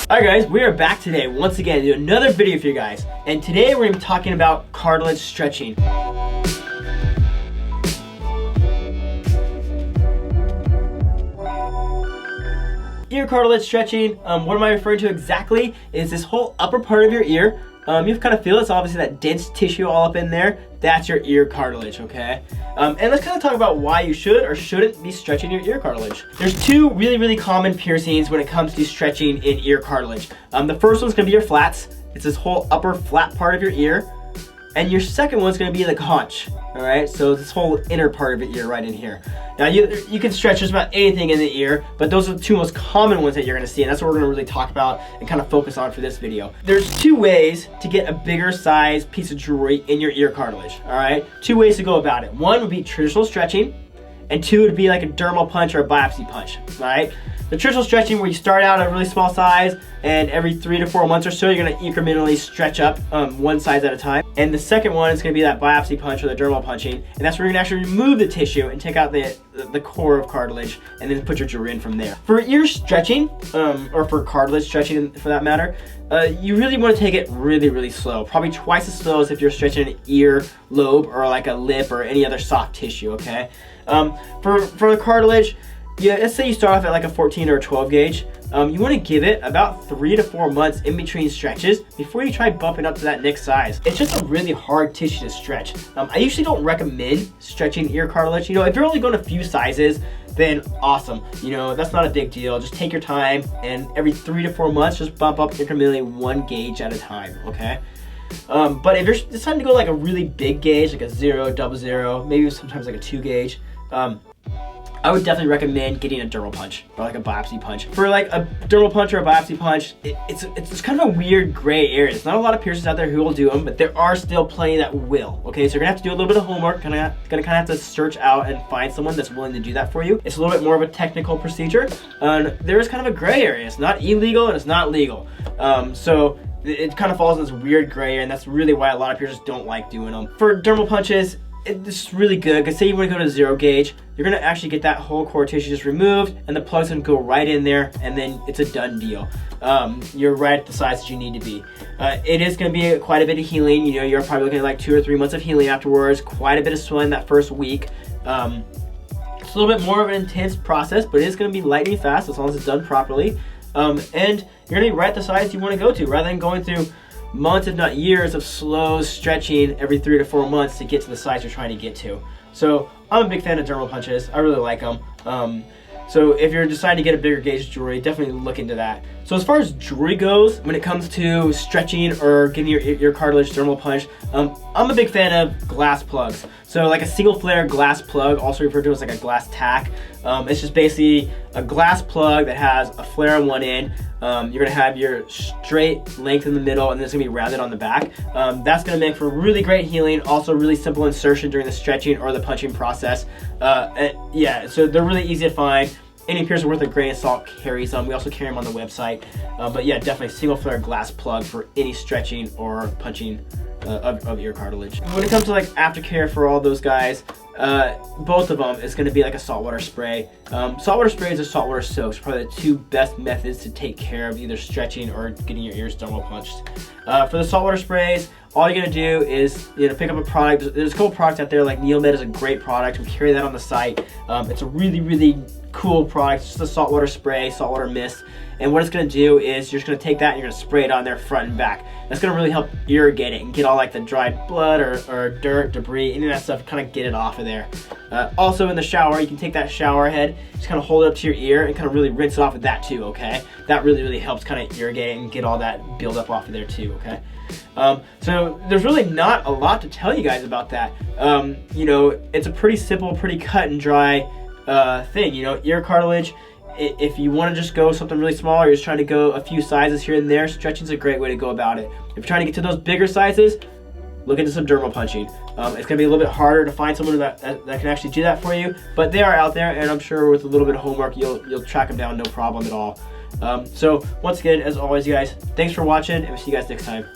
Alright guys, we are back today once again to do another video for you guys. And today we're going to be talking about cartilage stretching. Ear cartilage stretching, what am I referring to exactly is this whole upper part of your ear. You kind of feel it's obviously that dense tissue all up in there. That's your ear cartilage, okay? And let's kind of talk about why you should or shouldn't be stretching your ear cartilage. There's two really common piercings when it comes to stretching in ear cartilage. The first one's gonna be your flats. It's this whole upper flat part of your ear. And your second one's gonna be the conch, all right? So this whole inner part of your ear right in here. Now you can stretch just about anything in the ear, but those are the two most common ones that you're gonna see, and that's what we're gonna really talk about and kind of focus on for this video. There's two ways to get a bigger size piece of jewelry in your ear cartilage, all right? Two ways to go about it. One would be traditional stretching, and two would be like a dermal punch or a biopsy punch, all right? The traditional stretching where you start out at a really small size and every 3 to 4 months or so, you're gonna incrementally stretch up one size at a time. And the second one is gonna be that biopsy punch or the dermal punching. And that's where you're gonna actually remove the tissue and take out the core of cartilage and then put your jewelry in from there. For ear stretching, or for cartilage stretching for that matter, you really wanna take it really slow. Probably twice as slow as if you're stretching an ear lobe or like a lip or any other soft tissue, okay? For the cartilage, yeah, let's say you start off at like a 14 or a 12 gauge. You want to give it about 3 to 4 months in between stretches before you try bumping up to that next size. It's just a really hard tissue to stretch. I usually don't recommend stretching ear cartilage. You know, if you're only going a few sizes, then awesome. You know, that's not a big deal. Just take your time, and every 3 to 4 months, just bump up incrementally 1 gauge at a time, okay? But if you're deciding to go like a really big gauge, like a 0, double 0, maybe sometimes like a 2 gauge, I would definitely recommend getting a dermal punch or like a biopsy punch. For like a dermal punch or a biopsy punch, it's kind of a weird gray area. There's not a lot of piercers out there who will do them, but there are still plenty that will. Okay, so you're gonna have to do a little bit of homework. Gonna kind of have to search out and find someone that's willing to do that for you. It's a little bit more of a technical procedure. There is kind of a gray area. It's not illegal and it's not legal. So it kind of falls in this weird gray area, and that's really why a lot of piercers don't like doing them. For dermal punches, this is really good, because say you want to go to 0 gauge, you're going to actually get that whole core tissue just removed, and the plug's going to go right in there, and then it's a done deal. You're right at the size that you need to be. It is going to be quite a bit of healing. You know, you're probably looking at like 2 or 3 months of healing afterwards, quite a bit of swelling that first week. It's a little bit more of an intense process, but it is going to be lightning fast as long as it's done properly. And you're going to be right at the size you want to go to, rather than going through months, if not years, of slow stretching every 3 to 4 months to get to the size you're trying to get to. So I'm a big fan of dermal punches. I really like them. So if you're deciding to get a bigger gauge jewelry, definitely look into that. So as far as jewelry goes, when it comes to stretching or getting your cartilage dermal punch, I'm a big fan of glass plugs. So like a single flare glass plug, also referred to as like a glass tack. It's just basically a glass plug that has a flare on one end. You're gonna have your straight length in the middle, and then it's gonna be rounded on the back. That's gonna make for really great healing, also really simple insertion during the stretching or the punching process. Yeah, so they're really easy to find. Any piercer worth a grain of salt carries them. We also carry them on the website. But yeah, definitely single flare glass plug for any stretching or punching of ear cartilage. When it comes to like Aftercare for all those guys, both of them is going to be like a saltwater spray. Saltwater sprays or saltwater soaks are probably the two best methods to take care of either stretching or getting your ears dermal punched. For the saltwater sprays, all you're going to do is pick up a product. There's a couple products out there, like Neomed is a great product. We carry that on the site. It's a really cool product. It's just a saltwater spray, saltwater mist. And what it's going to do is you're just going to take that and you're going to spray it on there front and back. That's going to really help irrigate it and get all like the dried blood or dirt, debris, any of that stuff, kind of get it off of there. Also in the shower, you can take that shower head, just kind of hold it up to your ear and kind of really rinse it off with that too, okay? That really helps kind of irrigate it and get all that build up off of there too, okay? So there's really not a lot to tell you guys about that. It's a pretty simple, pretty cut and dry thing. Ear cartilage, if you want to just go something really small, or you're just trying to go a few sizes here and there, stretching's a great way to go about it. If you're trying to get to those bigger sizes, look into some dermal punching. It's going to be a little bit harder to find someone that can actually do that for you, but they are out there, and I'm sure with a little bit of homework, you'll track them down no problem at all. So once again, as always, you guys, thanks for watching, and we'll see you guys next time.